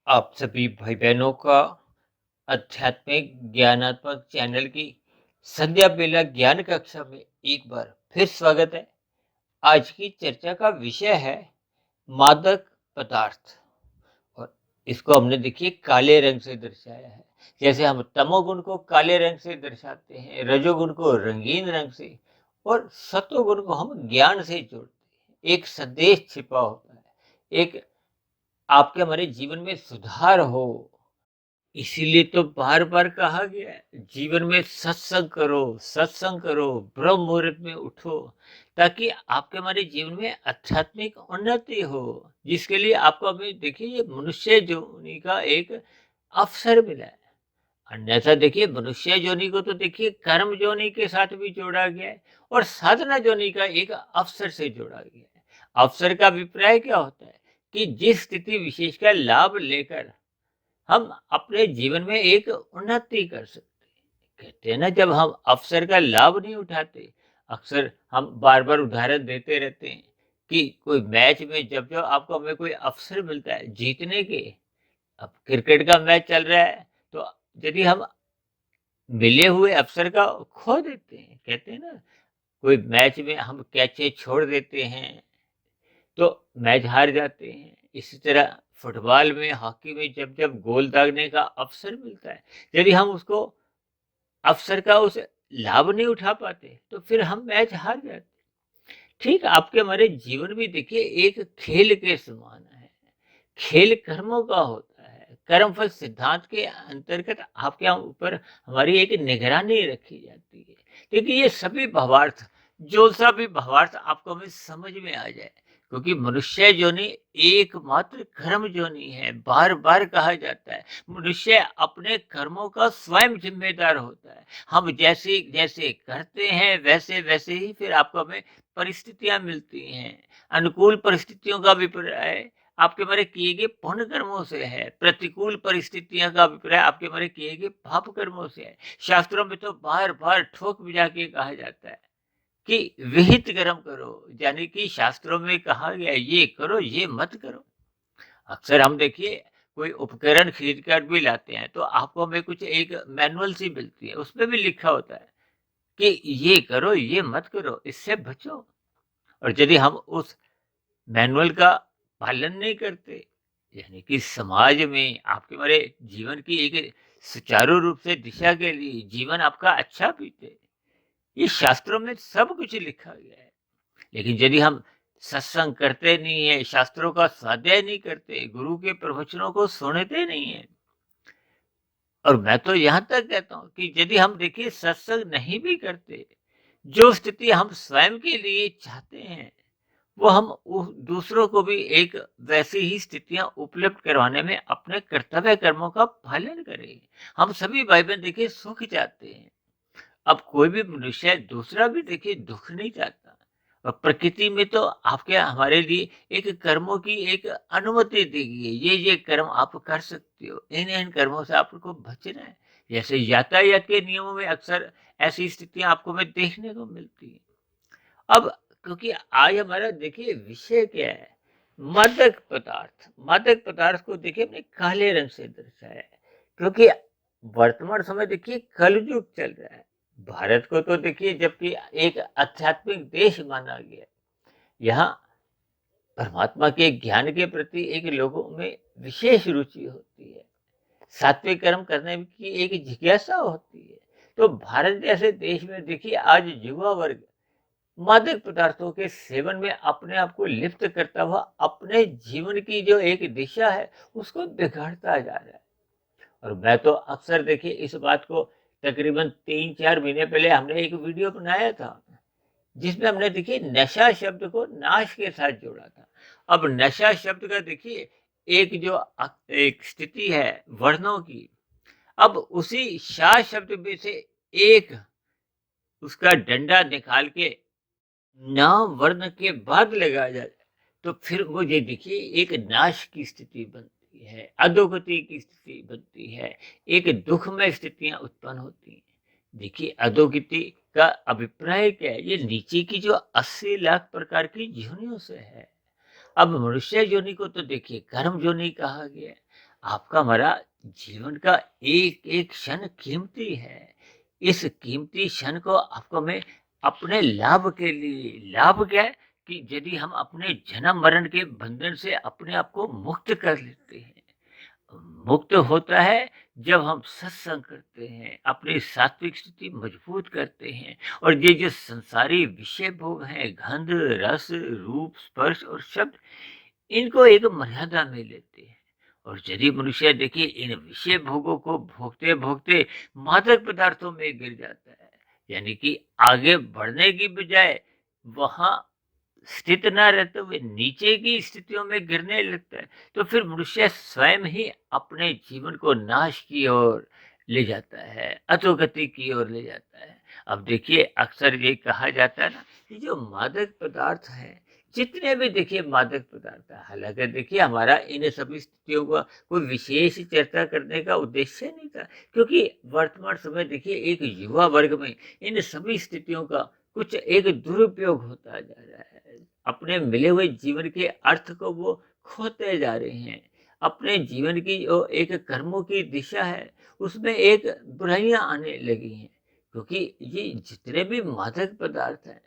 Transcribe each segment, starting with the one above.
आप सभी भाई बहनों का आध्यात्मिक ज्ञानात्मक चैनल की संध्या बेला ज्ञान कक्षा में एक बार फिर स्वागत है। आज की चर्चा का विषय है मादक पदार्थ। और इसको हमने देखिए काले रंग से दर्शाया है। जैसे हम तमोगुण को काले रंग से दर्शाते हैं, रजोगुण को रंगीन रंग से और सत्वगुण को हम ज्ञान से जोड़ते हैं। एक संदेश छिपा होता है, एक आपके हमारे जीवन में सुधार हो। इसीलिए तो बार-बार कहा गया है, जीवन में सत्संग करो, ब्रह्म मुहूर्त में उठो, ताकि आपके हमारे जीवन में आध्यात्मिक उन्नति हो, जिसके लिए आपको अभी देखिए ये मनुष्य जोनि का एक अवसर मिला है। अन्यथा देखिए मनुष्य योनि को तो देखिए कर्म योनि के साथ भी जोड़ा गया है और साधना योनि का एक अवसर से जोड़ा गया है। अवसर का अभिप्राय क्या होता है कि जिस स्थिति विशेष का लाभ लेकर हम अपने जीवन में एक उन्नति कर सकते हैं। कहते हैं ना, जब हम अवसर का लाभ नहीं उठाते, अक्सर हम बार बार उदाहरण देते रहते हैं कि कोई मैच में जब जब आपको हमें कोई अवसर मिलता है जीतने के, अब क्रिकेट का मैच चल रहा है, तो यदि हम मिले हुए अवसर का खो देते हैं, कहते हैं ना, कोई मैच में हम कैचे छोड़ देते हैं तो मैच हार जाते हैं। इसी तरह फुटबॉल में, हॉकी में जब जब गोल दागने का अवसर मिलता है, यदि हम उसको अवसर का उस लाभ नहीं उठा पाते तो फिर हम मैच हार जाते। ठीक आपके हमारे जीवन भी देखिए एक खेल के समान है। खेल कर्मों का होता है। कर्मफल सिद्धांत के अंतर्गत आपके यहाँ ऊपर हमारी एक निगरानी रखी जाती है। देखिए ये सभी भावार्थ, जो सा भी भावार्थ आपको हमें समझ में आ जाए, क्योंकि मनुष्य जोनि एकमात्र कर्म जोनि है। बार बार कहा जाता है मनुष्य अपने कर्मों का स्वयं जिम्मेदार होता है। हम जैसे जैसे करते हैं वैसे वैसे ही फिर आपको हमें परिस्थितियां मिलती हैं। अनुकूल परिस्थितियों का अभिप्राय आपके हमारे किए गए पुण्य कर्मों से है, प्रतिकूल परिस्थितियों का अभिप्राय आपके हमारे किए गए पाप कर्मों से है। शास्त्रों में तो बार बार ठोक बजा के कहा जाता है कि विहित कर्म करो, यानी कि शास्त्रों में कहा गया है ये करो ये मत करो। अक्सर हम देखिए कोई उपकरण खरीद कर भी लाते हैं तो आपको हमें कुछ एक मैनुअल सी मिलती है, उसमें भी लिखा होता है कि ये करो ये मत करो, इससे बचो। और यदि हम उस मैनुअल का पालन नहीं करते, यानी कि समाज में आपके हमारे जीवन की एक सुचारू रूप से दिशा के लिए जीवन आपका अच्छा बीते, ये शास्त्रों में सब कुछ लिखा गया है। लेकिन यदि हम सत्संग करते नहीं है, शास्त्रों का स्वाध्याय नहीं करते, गुरु के प्रवचनों को सुनते नहीं है, और मैं तो यहाँ तक कहता हूँ कि यदि हम देखिए सत्संग नहीं भी करते, जो स्थिति हम स्वयं के लिए चाहते हैं वो हम दूसरों को भी एक वैसी ही स्थितियां उपलब्ध करवाने में अपने कर्तव्य कर्मों का पालन करें। हम सभी भाई बहन देखिए सुख चाहते हैं। अब कोई भी मनुष्य दूसरा भी देखिए दुख नहीं चाहता। और प्रकृति में तो आपके हमारे लिए एक कर्मों की एक अनुमति दी गई है, ये कर्म आप कर सकते हो, इन इन कर्मों से आपको बचना है। जैसे यातायात के नियमों में अक्सर ऐसी स्थितियां आपको में देखने को मिलती है। अब क्योंकि आज हमारा देखिए विषय क्या है, मादक पदार्थ को देखिए हमने काले रंग से दर्शाया है, क्योंकि वर्तमान समय देखिए कलयुग चल रहा है। भारत को तो देखिए जबकि एक आध्यात्मिक देश माना गया है, यहाँ परमात्मा के ज्ञान के प्रति एक लोगों में विशेष रुचि होती है, सात्विक कर्म करने की एक जिज्ञासा होती है। तो भारत जैसे देश में देखिए आज युवा वर्ग मादक पदार्थों के सेवन में अपने आप को लिप्त करता हुआ अपने जीवन की जो एक दिशा है उसको बिगाड़ता जा रहा है। और मैं तो अक्सर देखिए इस बात को, तकरीबन 3-4 महीने पहले हमने एक वीडियो बनाया था जिसमें हमने देखिए नशा शब्द को नाश के साथ जोड़ा था। अब नशा शब्द का देखिए एक जो एक स्थिति है वर्णों की, अब उसी शा शब्द में से एक उसका डंडा निकाल के नाम वर्ण के बाद लगाया जाए तो फिर वो ये देखिए एक नाश की स्थिति बनती है, अधोगति की स्थिति बनती है, एक दुखमय स्थितियां उत्पन्न होती हैं। देखिए अधोगति का अभिप्राय क्या है, ये नीचे की जो 80 लाख प्रकार की योनियों से है। अब मनुष्य योनि को तो देखिए कर्म योनि कहा गया है। आपका हमारा जीवन का एक एक क्षण कीमती है। इस कीमती क्षण को आपको हमें अपने लाभ के लिए, लाभ क्या है कि यदि हम अपने जन्म मरण के बंधन से अपने आप को मुक्त कर लेते हैं, मुक्त होता है जब हम सत्संग करते हैं, अपनी सात्विक स्थिति मजबूत करते हैं और ये जो संसारी विषय भोग हैं, गंध, रस, रूप, स्पर्श और शब्द, इनको एक मर्यादा में लेते हैं। और यदि मनुष्य देखिए इन विषय भोगों को भोगते भोगते मादक पदार्थों में गिर जाता है, यानी कि आगे बढ़ने की बजाय वहां स्थित न रहते हुए नीचे की स्थितियों में गिरने लगता है, तो फिर मनुष्य स्वयं ही अपने जीवन को नाश की ओर ले जाता है, अधोगति की ओर ले जाता है। अब देखिए अक्सर ये कहा जाता है ना कि जो मादक पदार्थ हैं, जितने भी देखिए मादक पदार्थ है, हालांकि देखिए हमारा इन सभी स्थितियों का कोई विशेष चर्चा करने का उद्देश्य नहीं था, क्योंकि वर्तमान समय देखिए एक युवा वर्ग में इन सभी स्थितियों का कुछ एक दुरुपयोग होता जा रहा है। अपने मिले हुए जीवन के अर्थ को वो खोते जा रहे हैं। अपने जीवन की जो एक कर्मों की दिशा है, उसमें एक बुराइयां आने लगी हैं, क्योंकि ये जितने भी मादक पदार्थ हैं,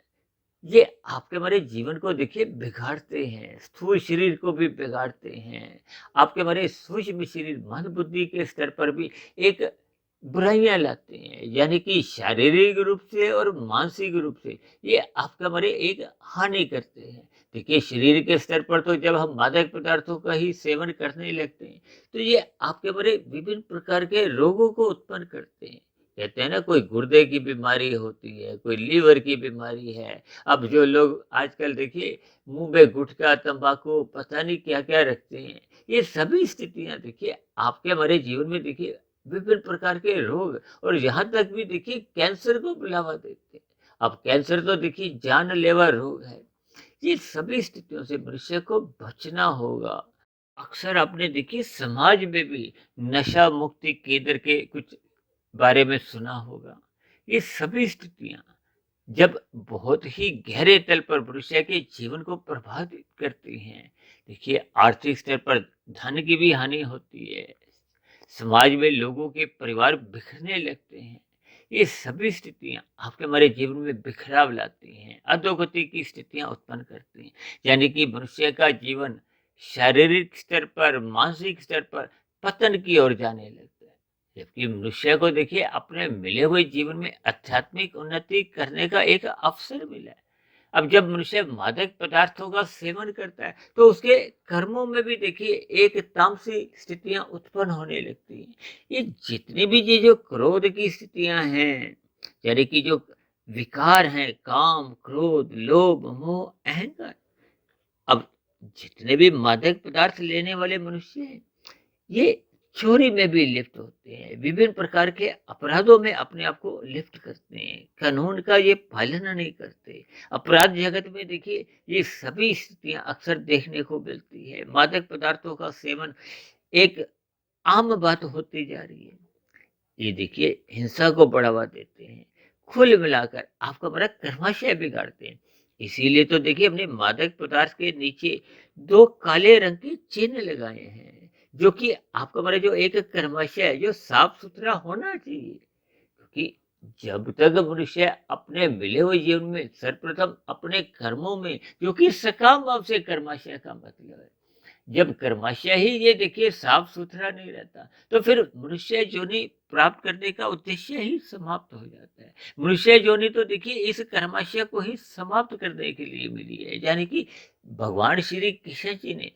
ये आपके हमारे जीवन को देखिए बिगाड़ते हैं, स्थूल शरीर को भी बिगाड़ते हैं, आपके हमारे सूक्ष्म शरीर मन बुद्धि के स्तर पर भी एक बुराइयां लाते हैं, यानी कि शारीरिक रूप से और मानसिक रूप से ये आपके हमारे एक हानि करते हैं। देखिए शरीर के स्तर पर तो जब हम मादक पदार्थों का ही सेवन करने लगते हैं, तो ये आपके हमारे विभिन्न प्रकार के रोगों को उत्पन्न करते हैं। कहते हैं ना, कोई गुर्दे की बीमारी होती है, कोई लीवर की बीमारी है। अब जो लोग आजकल देखिए मुंह में गुटखा, तंबाकू, पता नहीं क्या-क्या रखते हैं। ये सभी स्थितियाँ देखिए आपके हमारे जीवन में देखिए विभिन्न प्रकार के रोग और यहाँ तक भी देखिए कैंसर को बढ़ावा देते हैं। अब कैंसर तो देखिए जानलेवा रोग है। ये सभी स्थितियों से मनुष्य को बचना होगा। अक्सर आपने देखिए समाज में भी नशा मुक्ति केंद्र के कुछ बारे में सुना होगा। ये सभी स्थितियाँ जब बहुत ही गहरे तल पर मनुष्य के जीवन को प्रभावित करती हैं, देखिए आर्थिक स्तर पर धन की भी हानि होती है, समाज में लोगों के परिवार बिखरने लगते हैं। ये सभी स्थितियाँ आपके हमारे जीवन में बिखराव लाती हैं, अधोगति की स्थितियाँ उत्पन्न करती हैं, यानी कि मनुष्य का जीवन शारीरिक स्तर पर, मानसिक स्तर पर पतन की ओर जाने लगता है। जबकि मनुष्य को देखिए अपने मिले हुए जीवन में आध्यात्मिक उन्नति करने का एक अवसर मिला है। अब जब मनुष्य मादक पदार्थों का सेवन करता है, तो उसके कर्मों में भी देखिए एक तामसिक स्थितियां उत्पन्न होने लगती हैं। ये जितनी भी ये जो क्रोध की स्थितियां हैं, यानी कि जो विकार हैं, काम, क्रोध, लोभ, मोह, अहंकार, अब जितने भी मादक पदार्थ लेने वाले मनुष्य हैं, ये चोरी में भी लिप्त होते हैं, विभिन्न प्रकार के अपराधों में अपने आप को लिप्त करते हैं, कानून का ये पालन नहीं करते। अपराध जगत में देखिए ये सभी स्थितियां अक्सर देखने को मिलती है। मादक पदार्थों का सेवन एक आम बात होती जा रही है। ये देखिए हिंसा को बढ़ावा देते हैं, कुल मिलाकर आपका बड़ा कर्माशय बिगाड़ते हैं। इसीलिए तो देखिए हमने मादक पदार्थ के नीचे दो काले रंग के चिन्ह लगाए हैं, जो कि आपका हमारा जो एक कर्माशय है, जो साफ सुथरा होना चाहिए। क्योंकि जब तक मनुष्य अपने मिले हुए जीवन में सर्वप्रथम अपने कर्मों में, जो कि सकाम भाव से कर्माशय का मतलब है, जब कर्माशय ही ये देखिए साफ सुथरा नहीं रहता, तो फिर मनुष्य योनि प्राप्त करने का उद्देश्य ही समाप्त हो जाता है। मनुष्य योनि तो देखिए इस कर्माशय को ही समाप्त करने के लिए मिली है, यानी कि भगवान श्री कृष्ण जी ने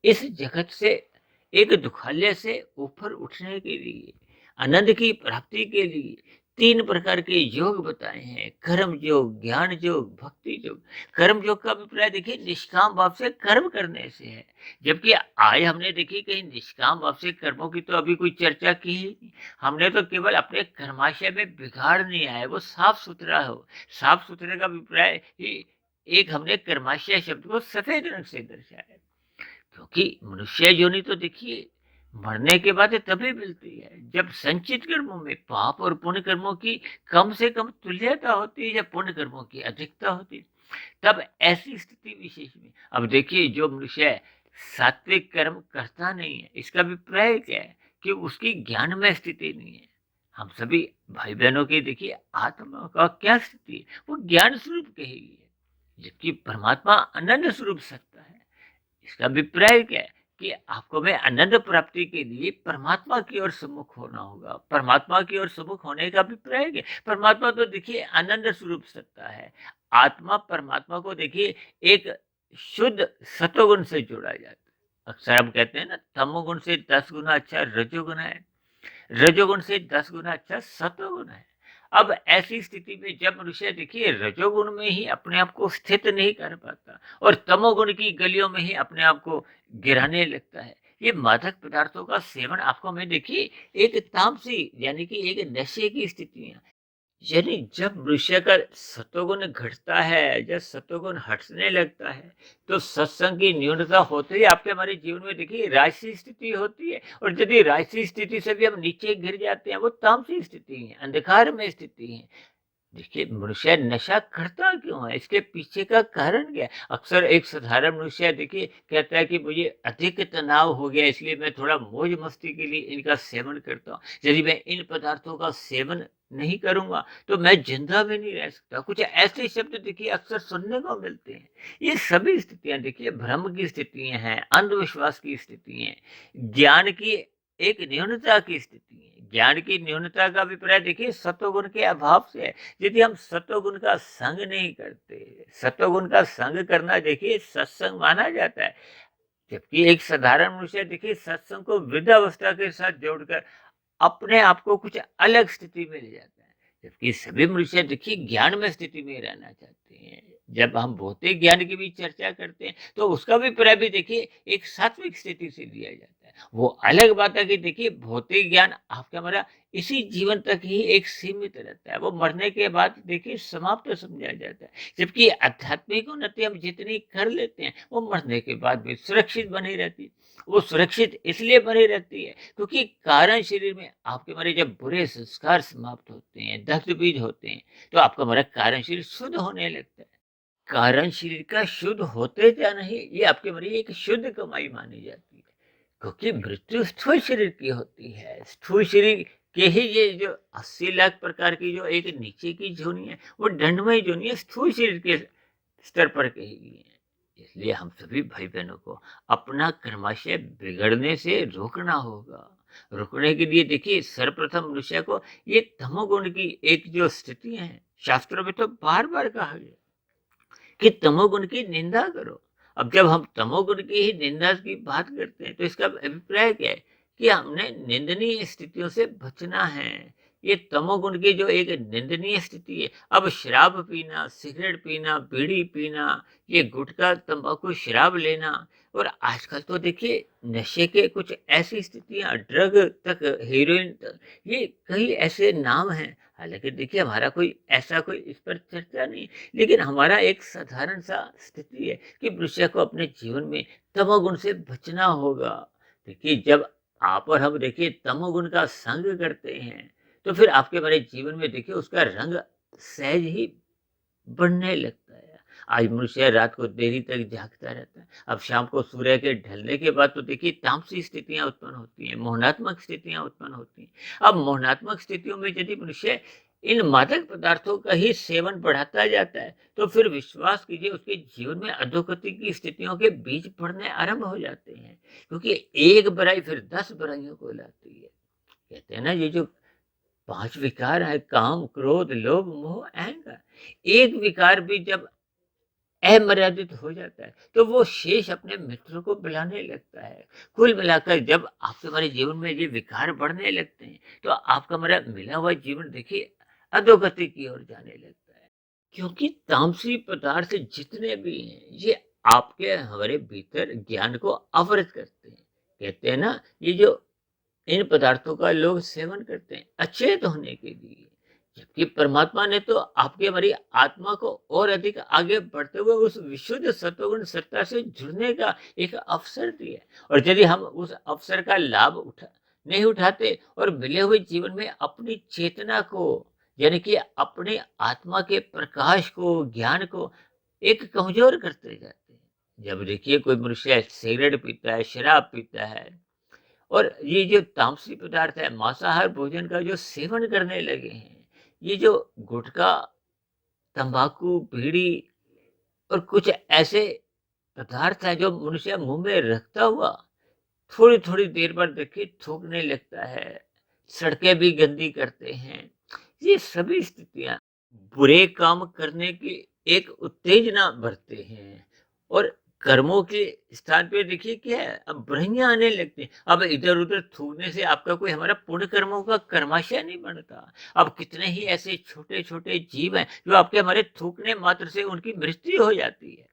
इस जगत से एक दुखालय से ऊपर उठने के लिए, आनंद की प्राप्ति के लिए तीन प्रकार के योग बताए हैं, कर्म योग, ज्ञान योग, भक्ति योग। कर्म योग का अभिप्राय देखिए निष्काम भाव से कर्म करने से है, जबकि आय हमने देखी कहीं निष्काम भाव से कर्मों की तो अभी कोई चर्चा की ही नहीं। हमने तो केवल अपने कर्माशय में बिगाड़ नहीं आया, वो साफ सुथरा हो। साफ सुथरे का अभिप्राय ही एक हमने कर्माशय शब्द को सफेद रंग से दर्शाया, क्योंकि मनुष्य योनि तो देखिए मरने के बाद तभी मिलती है जब संचित कर्मों में पाप और पुण्य कर्मों की कम से कम तुल्यता होती है या पुण्य कर्मों की अधिकता होती है। तब ऐसी स्थिति विशेष में अब देखिए जो मनुष्य सात्विक कर्म करता नहीं है, इसका अभिप्राय क्या है कि उसकी ज्ञान में स्थिति नहीं है। हम सभी भाई बहनों की देखिए आत्मा का क्या स्थिति है, वो ज्ञान स्वरूप कहेगी है, जबकि परमात्मा आनंद स्वरूप सत्ता है। इसका अभिप्राय क्या है कि आपको में आनंद प्राप्ति के लिए परमात्मा की ओर सम्मुख होना होगा। परमात्मा की ओर सम्मुख होने का अभिप्राय क्या है? परमात्मा तो देखिए आनंद स्वरूप सत्ता है। आत्मा परमात्मा को देखिए एक शुद्ध सतोगुण से जोड़ा जाता है। अक्सर हम कहते हैं ना, तमोगुण से 10 गुना अच्छा रजोगुण है, रजोगुण से 10 गुना अच्छा सतोगुण है। अब ऐसी स्थिति में जब मनुष्य देखिए रजोगुण में ही अपने आप को स्थित नहीं कर पाता और तमोगुण की गलियों में ही अपने आप को गिराने लगता है, ये मादक पदार्थों का सेवन आपको में देखिए एक तामसी यानी कि एक नशे की स्थिति है। यानी जब मनुष्य का सतोगुण घटता है, जब सतोगुण हटने लगता है, तो सत्संग की न्यूनता होते ही आपके हमारे जीवन में देखिए राजसी स्थिति होती है। और यदि राजसी स्थिति से भी हम नीचे गिर जाते हैं, वो तामसी स्थिति है, अंधकार में स्थिति है। देखिए मनुष्य नशा करता क्यों है, इसके पीछे का कारण क्या है? अक्सर एक साधारण मनुष्य देखिए कहता है कि मुझे अधिक तनाव हो गया, इसलिए मैं थोड़ा मौज मस्ती के लिए इनका सेवन करता हूँ। यदि मैं इन पदार्थों का सेवन नहीं करूंगा तो मैं जिंदा भी नहीं रह सकता। कुछ ऐसे शब्द देखिए अक्सर सुनने को मिलते हैं। ये सभी स्थितियां देखिए भ्रम की स्थितियां हैं, अंधविश्वास की स्थिति है, ज्ञान की एक न्यूनता की स्थिति है। ज्ञान की न्यूनता का अभिप्राय देखिए सत्वगुण के अभाव से है। यदि हम सत्वगुण का संग नहीं करते, सत्वगुण का संग करना देखिए सत्संग माना जाता है, जबकि एक साधारण मनुष्य देखिए सत्संग को वृद्धावस्था के साथ जोड़कर अपने आप को कुछ अलग स्थिति में ले जाता है। जबकि सभी मनुष्य देखिए ज्ञान में स्थिति में रहना चाहते हैं। जब हम भौतिक ज्ञान की भी चर्चा करते हैं तो उसका भी प्रय भी देखिए एक सात्विक स्थिति से लिया जाता है। वो अलग बात है कि देखिए भौतिक ज्ञान आपका हमारा इसी जीवन तक ही एक सीमित रहता है, वो मरने के बाद देखिए समाप्त समझा जाता है। जबकि आध्यात्मिक उन्नति हम जितनी कर लेते हैं वो मरने के बाद भी सुरक्षित बनी रहती है। वो सुरक्षित इसलिए बनी रहती है क्योंकि कारण शरीर में आपके हमारे जब बुरे संस्कार समाप्त होते हैं, दग्ध बीज होते हैं, तो आपका हमारा कारण शरीर शुद्ध होने लगता है। कारण शरीर का शुद्ध होते जाना ही ये आपके हमारी एक शुद्ध कमाई मानी जाती है, क्योंकि मृत्यु स्थूल शरीर की होती है। स्थूल शरीर के ही ये जो 80 लाख प्रकार की जो एक नीचे की जोनी है, वो दंडमय जोनी है, स्थूल शरीर के स्तर पर कही गई है। इसलिए हम सभी भाई बहनों को अपना कर्माशय बिगड़ने से रोकना होगा। रोकने के लिए देखिए सर्वप्रथम मनुष्य को ये तमोगुण की एक जो स्थिति है, शास्त्रों में तो बार बार कहा गया कि तमोगुण की निंदा करो। अब जब हम तमोगुण की ही निंदा की बात करते हैं तो इसका अभिप्राय क्या है कि हमने निंदनीय स्थितियों से बचना है। ये तमोगुण की जो एक निंदनीय स्थिति है, अब शराब पीना, सिगरेट पीना, बीड़ी पीना, ये गुटखा तंबाकू शराब लेना, और आजकल तो देखिए नशे के कुछ ऐसी स्थितियां, ड्रग तक, हीरोइन तक, ये कई ऐसे नाम हैं। हालांकि देखिए हमारा कोई ऐसा कोई इस पर चर्चा नहीं, लेकिन हमारा एक साधारण सा स्थिति है कि मनुष्य को अपने जीवन में तमोगुण से बचना होगा। देखिए जब आप और हम देखिए तमोगुण का संग करते हैं तो फिर आपके हमारे जीवन में देखिए उसका रंग सहज ही बढ़ने लगता है। आज मनुष्य रात को देरी तक जागता रहता है। अब शाम को सूर्य के ढलने के बाद तो देखिए तामसी स्थितियां उत्पन्न होती हैं, मोहनात्मक स्थितियां उत्पन्न होती हैं। अब मोहनात्मक स्थितियों में यदि मनुष्य इन मादक पदार्थों का ही सेवन बढ़ाता जाता है तो फिर विश्वास कीजिए उसके जीवन में अधोगति की स्थितियों के बीज पड़ने आरंभ हो जाते हैं, क्योंकि एक बुराई फिर 10 बुराइयों को लाती है। कहते हैं ना, ये जो 5 विकार है, काम, क्रोध, लोभ, मोह, अहंकार, एक विकार भी जब अमर्यादित हो जाता है तो वो शेष अपने मित्रों को बुलाने लगता है। कुल मिलाकर जब आपके हमारे जीवन में ये विकार बढ़ने लगते हैं तो आपका हमारा मिला हुआ जीवन देखिए अधोगति की ओर जाने लगता है, क्योंकि तामसी पदार्थ जितने भी हैं ये आपके हमारे भीतर ज्ञान को अवरुद्ध करते हैं। कहते हैं ना, ये जो इन पदार्थों का लोग सेवन करते हैं अचेत होने के लिए, जबकि परमात्मा ने तो आपकी हमारी आत्मा को और अधिक आगे बढ़ते हुए उस विशुद्ध सत्वगुण सत्ता से जुड़ने का एक अवसर दिया है। और यदि हम उस अवसर का लाभ नहीं उठाते और मिले हुए जीवन में अपनी चेतना को, यानी कि अपने आत्मा के प्रकाश को, ज्ञान को एक कमजोर करते जाते हैं, जब देखिए कोई मनुष्य सिगरेट पीता है, शराब पीता है और ये जो तामसी पदार्थ है, मांसाहार भोजन का जो सेवन करने लगे हैं, ये जो गुटखा, तंबाकू, बीड़ी और कुछ ऐसे पदार्थ हैं जो मनुष्य मुँह में रखता हुआ थोड़ी-थोड़ी देर बाद देखिए थूकने लगता है, सड़कें भी गंदी करते हैं। ये सभी स्थितियाँ बुरे काम करने की एक उत्तेजना भरते हैं और कर्मों के स्थान पे देखिए क्या है, अब बुराइयाँ आने लगती हैं। अब इधर-उधर थूकने से आपका कोई हमारा पुण्य कर्मों का कर्माशय नहीं बनता। अब कितने ही ऐसे छोटे-छोटे जीव हैं, जो आपके हमारे थूकने मात्र से उनकी मृत्यु हो जाती है।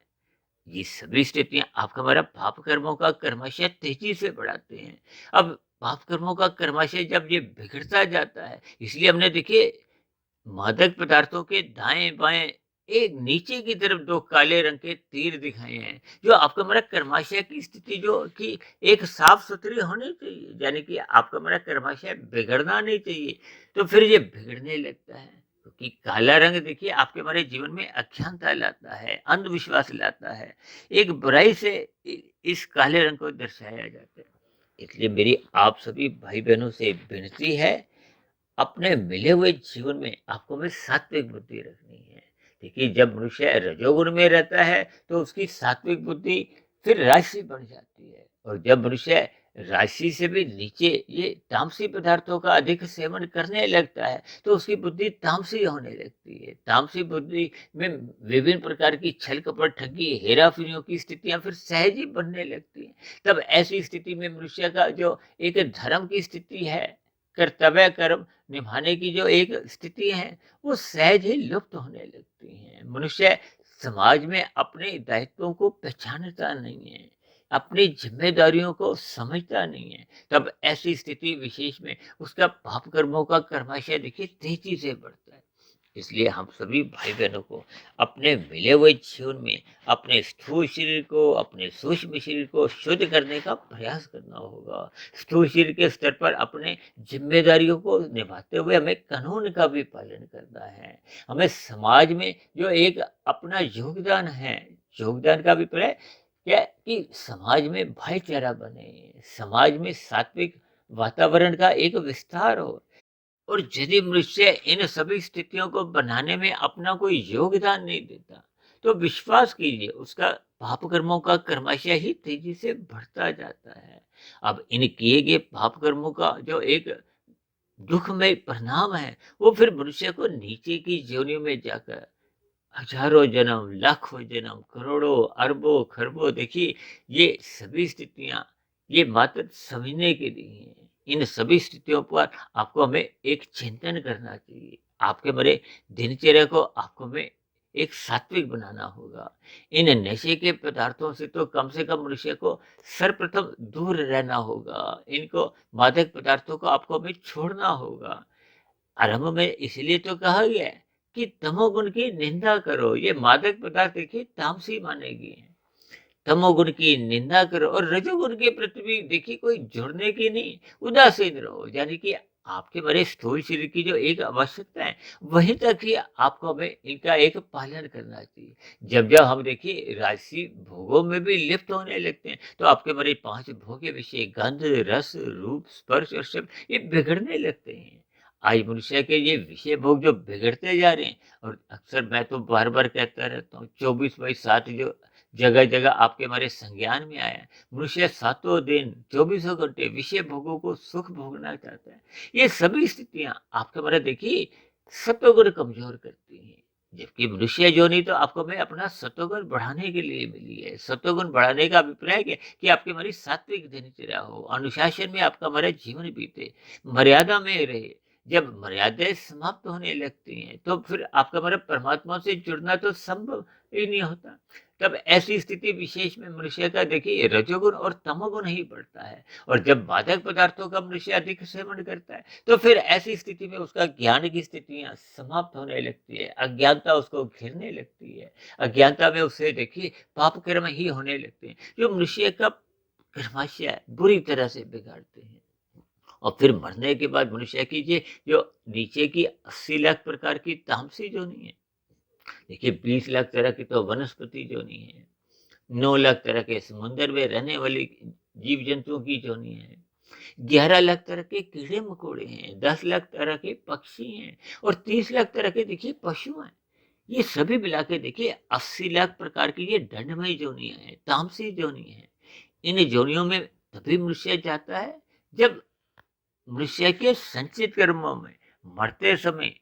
ये सभी स्थितियाँ आपका हमारा पाप कर्मों का कर्माशय तेजी से बढ़ाते हैं। अब पाप कर्मों का कर्माशय जब ये बिगड़ता जाता है, इसलिए हमने देखिए मादक पदार्थों के दाएँ-बाएँ एक नीचे की तरफ 2 काले रंग के तीर दिखाए हैं, जो आपका हमारा कर्माशय की स्थिति जो कि एक साफ-सुथरी होनी चाहिए, यानी कि आपका हमारा कर्माशय बिगड़ना नहीं चाहिए, तो फिर ये बिगड़ने लगता है। क्योंकि काला रंग देखिए आपके हमारे जीवन में अज्ञानता लाता है, अंधविश्वास लाता है, एक बुराई से इस काले रंग को दर्शाया जाता है। इसलिए मेरी आप सभी भाई-बहनों से विनती है अपने मिले हुए जीवन में आपको में सात्विक बुद्धि रखनी है। देखिए जब मनुष्य रजोगुण में रहता है तो उसकी सात्विक बुद्धि फिर राशि बन जाती है और जब मनुष्य राशि से भी नीचे ये तामसी पदार्थों का अधिक सेवन करने लगता है तो उसकी बुद्धि तामसी होने लगती है। तामसी बुद्धि में विभिन्न प्रकार की छल कपट ठगी हेरा फेरियों की स्थितियां फिर सहज ही बनने लगती हैं। तब ऐसी स्थिति में मनुष्य का जो एक धर्म की स्थिति है, कर्तव्य कर्म निभाने की जो एक स्थिति है, वो सहज ही लुप्त होने लगती हैं। मनुष्य समाज में अपने दायित्वों को पहचानता नहीं है, अपनी ज़िम्मेदारियों को समझता नहीं है। तब ऐसी स्थिति विशेष में उसका पाप कर्मों का कर्माशय देखिए तेज़ी से बढ़ता है। इसलिए हम सभी भाई-बहनों को अपने मिले हुए जीवन में अपने स्थूल शरीर को, अपने सूक्ष्म शरीर को शुद्ध करने का प्रयास करना होगा। स्थूल शरीर के स्तर पर अपने ज़िम्मेदारियों को निभाते हुए हमें कानून का भी पालन करना है। हमें समाज में जो एक अपना योगदान है, योगदान का अभिप्राय क्या कि समाज में भाईचारा बने, समाज में सात्विक वातावरण का एक विस्तार हो। और यदि मनुष्य इन सभी स्थितियों को बनाने में अपना कोई योगदान नहीं देता, तो विश्वास कीजिए उसका पाप कर्मों का कर्माशय ही तेजी से बढ़ता जाता है। अब इन किए गए पाप कर्मों का जो एक दुखमय परिणाम है, वो फिर मनुष्य को नीचे की योनियों में जाकर हजारों जन्म, लाखों जन्म, करोड़ों, अरबों, खरबों देखिए ये सभी स्थितियाँ ये मात्र समझने के लिए हैं। इन सभी स्थितियों पर आपको हमें एक चिंतन करना चाहिए। आपके मेरे दिनचर्या को आपको हमें एक सात्विक बनाना होगा। इन नशे के पदार्थों से कम मनुष्य को सर्वप्रथम दूर रहना होगा। इनको मादक पदार्थों को आपको हमें छोड़ना होगा। आरंभ में इसलिए तो कहा गया है कि तमोगुण की निंदा करो। ये मादक पदार्थ देखिए तामसी माने गए हैं। तमोगुण की निंदा करो और रजोगुण के प्रति भी देखिए कोई जुड़ने की नहीं, उदासीन रहो। यानी कि आपके बड़े स्थूल शरीर की जो एक आवश्यकता है, वहीं तक ही आपको हमें इनका एक पालन करना चाहिए। जब-जब हम देखिए राजसी भोगों में भी लिप्त होने लगते हैं, तो आपके बड़े 5 भोग्य विषय गंध, रस, रूप, स्पर्श और शब्द ये बिगड़ने लगते हैं। आज मनुष्य के ये विषय भोग जो बिगड़ते जा रहे हैं और अक्सर मैं तो बार-बार कहता रहता हूँ 24/7 जो जगह-जगह आपके हमारे संज्ञान में आया है। मनुष्य सातों दिन, चौबीसों घंटे विषय भोगों को सुख भोगना चाहता है। ये सभी स्थितियाँ आपके हमारे देखिए सत्वगुण कमज़ोर करती हैं। जबकि मनुष्य योनि तो आपको मैं अपना सत्वगुण बढ़ाने के लिए मिली है। सत्वगुण बढ़ाने का अभिप्राय क्या है कि आपकी हमारी सात्विक दिनचर्या हो, अनुशासन में आपका हमारा जीवन बीते, मर्यादा में रहे। जब मर्यादाएँ समाप्त होने लगती हैं, तो फिर आपका हमारा परमात्मा से जुड़ना तो संभव ही नहीं होता। तब ऐसी स्थिति विशेष में मनुष्य का देखिए रजोगुण और तमोगुण ही बढ़ता है और जब मादक पदार्थों का मनुष्य अधिक सेवन करता है तो फिर ऐसी स्थिति में उसका ज्ञान की स्थितियां समाप्त होने लगती है, अज्ञानता उसको घेरने लगती है। अज्ञानता में उसे देखिए पाप कर्म ही होने लगते हैं जो मनुष्य का कर्माशय बुरी तरह से बिगाड़ते हैं। और फिर मरने के बाद मनुष्य कीजिए जो नीचे की 80 लाख प्रकार की तामसी जोनि है, देखिए 20 लाख तरह की तो वनस्पति जोनि है, 9 लाख तरह के समुद्र में रहने वाली जीव जंतुओं की जोनी है। 11 लाख तरह के कीड़े मकोड़े हैं, 10 लाख तरह के पक्षी हैं और 30 लाख तरह के देखिए पशु हैं। ये सभी मिला के देखिए 80 लाख प्रकार की ये दंडमय जोनियां हैं, तामसी जोनियां हैं। इन जोनियों में तभी मनुष्य जाता है जब मनुष्य के संचित कर्मों में मरते समय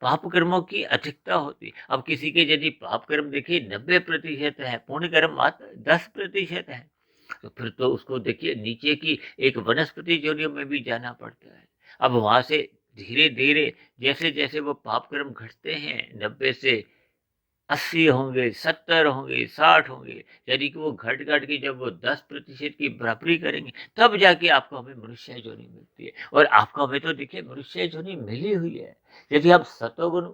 पाप कर्मों की अधिकता होती। अब किसी के यदि पाप कर्म देखिए 90% है, पुण्य कर्म मात्र 10% है, तो फिर तो उसको देखिए नीचे की एक वनस्पति जोनियों में भी जाना पड़ता है। अब वहां से धीरे धीरे जैसे जैसे वो पाप कर्म घटते हैं, 90 से 80 होंगे, 70 होंगे, 60 होंगे, यानी कि वो घट-घट के जब वो 10% की बराबरी करेंगे, तब जाके आपको हमें मनुष्य योनि मिलती है। और आपको हमें तो देखिए मनुष्य योनि मिली हुई है। यदि आप सतोगुण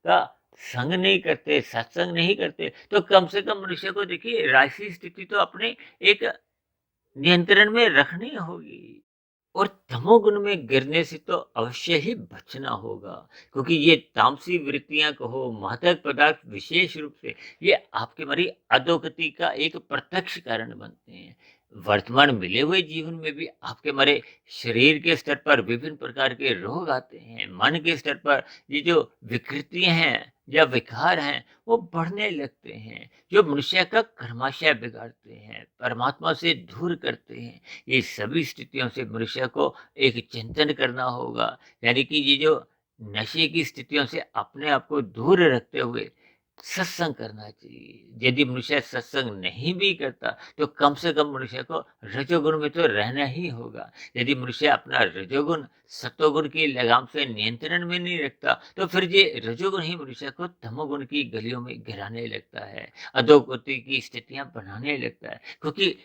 का संग नहीं करते, सत्संग नहीं करते, तो कम से कम मनुष्य को देखिए राशि स्थिति तो अपने एक नियंत्रण में रखनी होगी। और तमोगुण में गिरने से तो अवश्य ही बचना होगा, क्योंकि ये तामसी वृत्तियां कहो, मादक पदार्थ विशेष रूप से ये आपके हमारी अधोगति का एक प्रत्यक्ष कारण बनते हैं। वर्तमान मिले हुए जीवन में भी आपके हमारे शरीर के स्तर पर विभिन्न प्रकार के रोग आते हैं, मन के स्तर पर ये जो विकृतियां हैं या विकार हैं वो बढ़ने लगते हैं, जो मनुष्य का कर्माशय बिगाड़ते हैं, परमात्मा से दूर करते हैं। ये सभी स्थितियों से मनुष्य को एक चिंतन करना होगा, यानी कि ये जो नशे की स्थितियों से अपने आप को दूर रखते हुए सत्संग करना चाहिए। यदि मनुष्य सत्संग नहीं भी करता तो कम से कम मनुष्य को रजोगुण में तो रहना ही होगा। यदि मनुष्य अपना रजोगुण सतोगुण की लगाम से नियंत्रण में नहीं रखता तो फिर ये रजोगुण ही मनुष्य को तमोगुण की गलियों में गिराने लगता है, अधोगति की स्थितियां बनाने लगता है। क्योंकि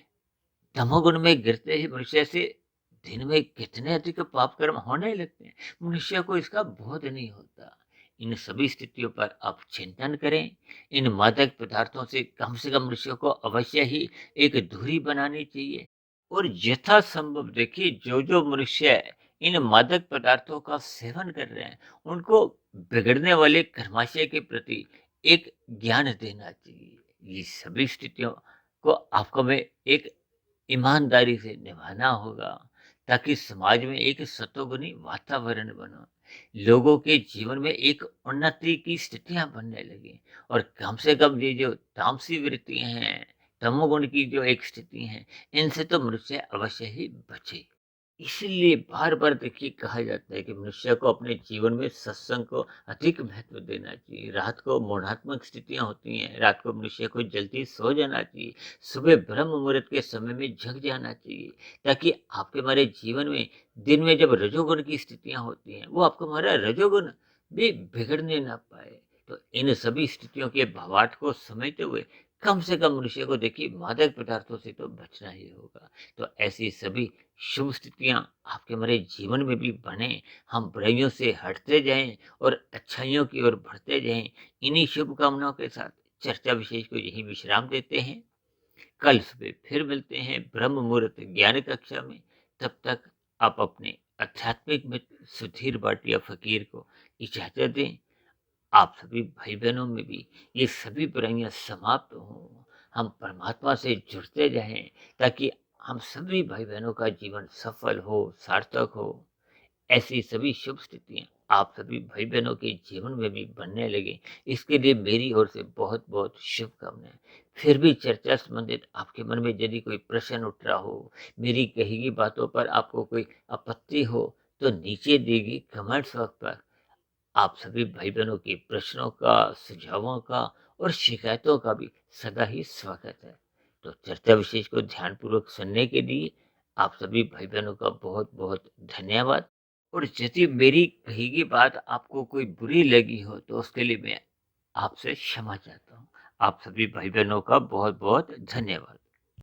तमोगुण में गिरते ही मनुष्य से दिन में कितने अधिक पाप कर्म होने लगते हैं, मनुष्य को इसका बोध नहीं होता। इन सभी स्थितियों पर आप चिंतन करें। इन मादक पदार्थों से कम मनुष्य को अवश्य ही एक दूरी बनानी चाहिए। और यथासंभव देखिए जो जो मनुष्य इन मादक पदार्थों का सेवन कर रहे हैं उनको बिगड़ने वाले कर्माशय के प्रति एक ज्ञान देना चाहिए। ये सभी स्थितियों को आपको में एक ईमानदारी से निभाना होगा, ताकि समाज में एक सतोगुनी वातावरण बने, लोगों के जीवन में एक उन्नति की स्थितियां बनने लगी। और कम से कम ये जो तामसी वृत्तियां हैं, तमोगुण की जो एक स्थिति है, इनसे तो मनुष्य अवश्य ही बचे। इसीलिए बार-बार देखिए कहा जाता है कि मनुष्य को अपने जीवन में सत्संग को अधिक महत्व देना चाहिए। रात को मौनात्मक स्थितियाँ होती हैं, रात को मनुष्य को जल्दी सो जाना चाहिए, सुबह ब्रह्म मुहूर्त के समय में जग जाना चाहिए, ताकि आपके हमारे जीवन में दिन में जब रजोगुण की स्थितियाँ होती हैं, वो आपको हमारा रजोगुण भी बिगड़ने ना पाए। तो इन सभी स्थितियों के भवाट को समझते हुए कम से कम मनुष्य को देखिए मादक पदार्थों से तो बचना ही होगा। तो ऐसी सभी शुभ स्थितियाँ आपके हमारे जीवन में भी बने, हम बुराइयों से हटते जाएं और अच्छाइयों की ओर बढ़ते जाएं। इन्हीं शुभकामनाओं के साथ चर्चा विशेष को यही विश्राम देते हैं। कल सुबह फिर मिलते हैं ब्रह्म मुहूर्त ज्ञान कक्षा में। तब तक आप अपने आध्यात्मिक मित्र सुधीर भाटिया फकीर को इजाजत दें। आप सभी भाई बहनों में भी ये सभी बुराइयां समाप्त हों, हम परमात्मा से जुड़ते रहें, ताकि हम सभी भाई बहनों का जीवन सफल हो, सार्थक हो। ऐसी सभी शुभ स्थितियां आप सभी भाई बहनों के जीवन में भी बनने लगे, इसके लिए मेरी ओर से बहुत बहुत शुभकामनाएं। फिर भी चर्चा संबंधित आपके मन में यदि कोई प्रश्न उठ रहा हो, मेरी कही गई बातों पर आपको कोई आपत्ति हो, तो नीचे दी गई कमेंट्स बॉक्स पर आप सभी भाई बहनों के प्रश्नों का, सुझावों का और शिकायतों का भी सदा ही स्वागत है। तो चर्चा विशेष को ध्यानपूर्वक सुनने के लिए आप सभी भाई बहनों का बहुत बहुत धन्यवाद। और यदि मेरी कही गई बात आपको कोई बुरी लगी हो तो उसके लिए मैं आपसे क्षमा चाहता हूँ। आप सभी भाई बहनों का बहुत बहुत धन्यवाद।